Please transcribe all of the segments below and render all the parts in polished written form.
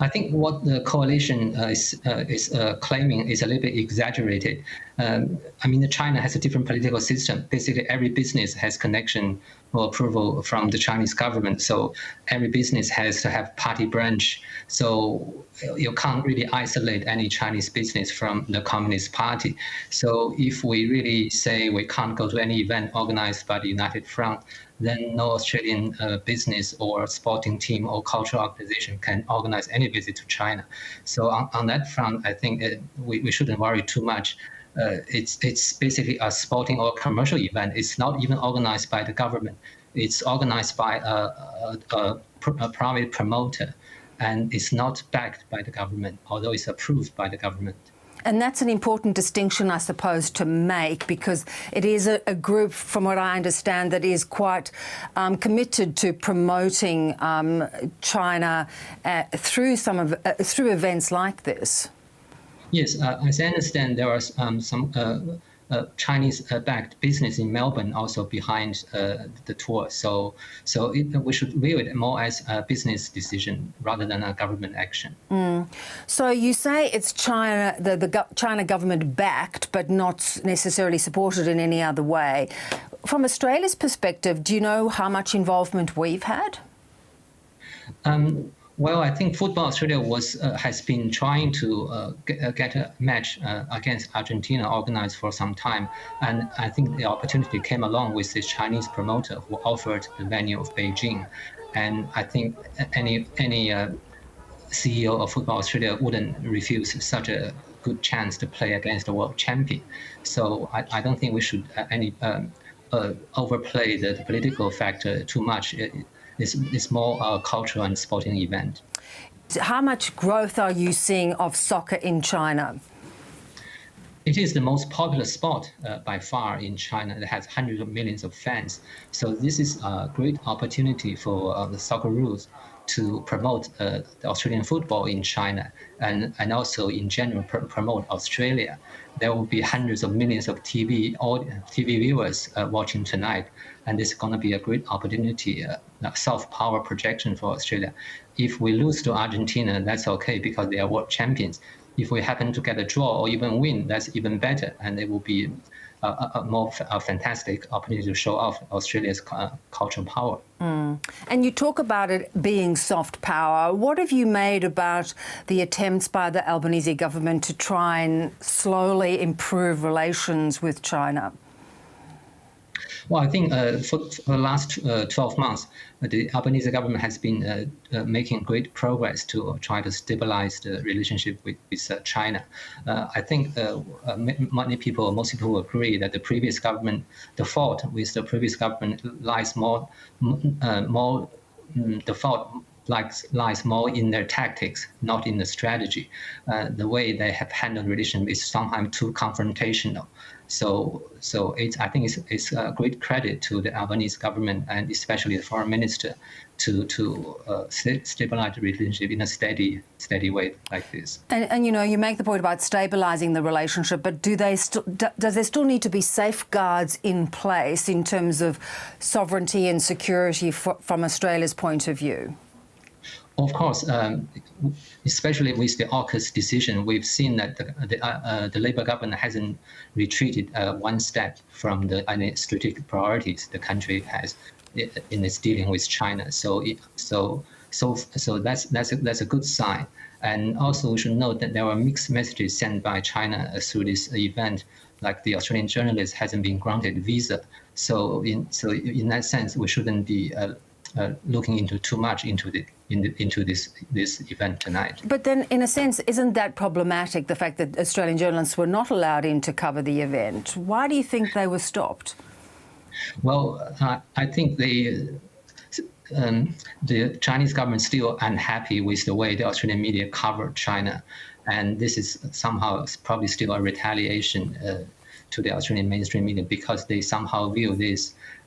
I think what the coalition is claiming is a little bit exaggerated. China has a different political system. Basically, every business has connection or approval from the Chinese government. So every business has to have party branch. So you can't really isolate any Chinese business from the Communist Party. So if we really say we can't go to any event organized by the United Front, then no Australian business or sporting team or cultural organization can organize any visit to China. So on that front, I think we shouldn't worry too much. It's basically a sporting or commercial event. It's not even organized by the government. It's organized by a private promoter, and it's not backed by the government, although it's approved by the government. And that's an important distinction, I suppose, to make, because it is a group, from what I understand, that is quite committed to promoting China through through events like this. Yes, as I understand, there are some Chinese-backed business in Melbourne also behind the tour. So we should view it more as a business decision rather than a government action. So you say it's China, the China government backed, but not necessarily supported in any other way. From Australia's perspective, do you know how much involvement we've had? Well, I think Football Australia has been trying to get a match against Argentina organized for some time, and I think the opportunity came along with this Chinese promoter who offered the venue of Bejing, and I think any CEO of Football Australia wouldn't refuse such a good chance to play against the world champion. So I don't think we should overplay the political factor too much. It's more a cultural and sporting event. How much growth are you seeing of soccer in China? It is the most popular sport by far in China. It has hundreds of millions of fans. So this is a great opportunity for the Socceroos to promote the Australian football in China and also in general promote Australia. There will be hundreds of millions of TV viewers watching tonight, and this is going to be a great opportunity, soft power projection for Australia. If we lose to Argentina, that's okay because they are world champions. If we happen to get a draw or even win, that's even better, and it will be a fantastic opportunity to show off Australia's cultural power. And you talk about it being soft power. What have you made about the attempts by the Albanese government to try and slowly improve relations with China? Well, I think for the last 12 months, the Albanese government has been making great progress to try to stabilize the relationship with China. I think most people agree that the previous government, the fault with the previous government lies more in their tactics, not in the strategy. The way they have handled relations is sometimes too confrontational. So I think it's a great credit to the Albanese government and especially the foreign minister to stabilize the relationship in a steady way like this. And you make the point about stabilizing the relationship, but does there still need to be safeguards in place in terms of sovereignty and security from Australia's point of view? Of course, especially with the AUKUS decision, we've seen that the Labour government hasn't retreated one step from the strategic priorities the country has in its dealing with China. So that's a good sign. And also, we should note that there were mixed messages sent by China through this event, like the Australian journalist hasn't been granted visa. So in that sense, we shouldn't be looking into too much into this event tonight. But then, in a sense, isn't that problematic, the fact that Australian journalists were not allowed in to cover the event? Why do you think they were stopped? Well, I think the Chinese government still unhappy with the way the Australian media covered China, and this is somehow probably still a retaliation to the Australian mainstream media because they somehow view the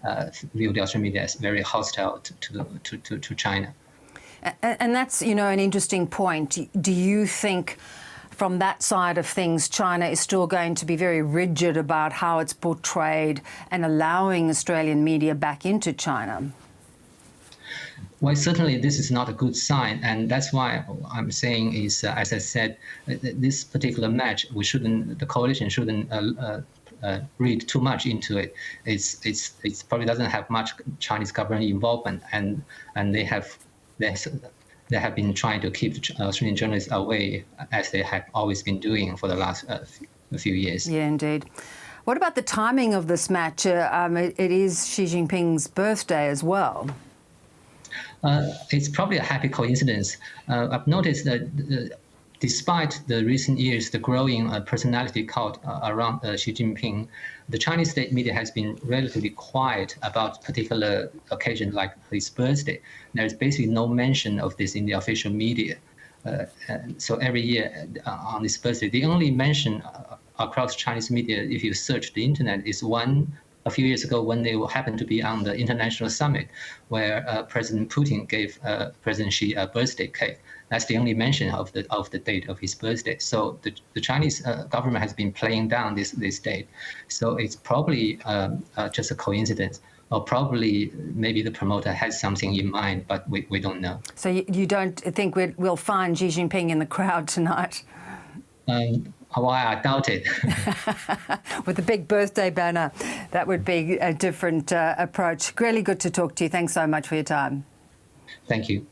Australian media as very hostile to China. And that's, an interesting point. Do you think from that side of things, China is still going to be very rigid about how it's portrayed and allowing Australian media back into China? Well, certainly this is not a good sign, and that's why I'm saying is, as I said, this particular match, the coalition shouldn't read too much into it. It's probably doesn't have much Chinese government involvement, and they have been trying to keep Australian journalists away, as they have always been doing for the last few years. Yeah, indeed. What about the timing of this match? It is Xi Jinping's birthday as well. It's probably a happy coincidence. I've noticed that despite the recent years, the growing personality cult around Xi Jinping, the Chinese state media has been relatively quiet about particular occasions like his birthday. There's basically no mention of this in the official media. So every year on his birthday, the only mention across Chinese media, if you search the internet, is a few years ago when they happened to be on the international summit, where President Putin gave President Xi a birthday cake. That's the only mention of the date of his birthday. So the Chinese government has been playing down this date. So it's probably just a coincidence, or probably maybe the promoter has something in mind, but we don't know. So you don't think we'll find Xi Jinping in the crowd tonight? Well, I doubt it. With the big birthday banner, that would be a different approach. Really good to talk to you. Thanks so much for your time. Thank you.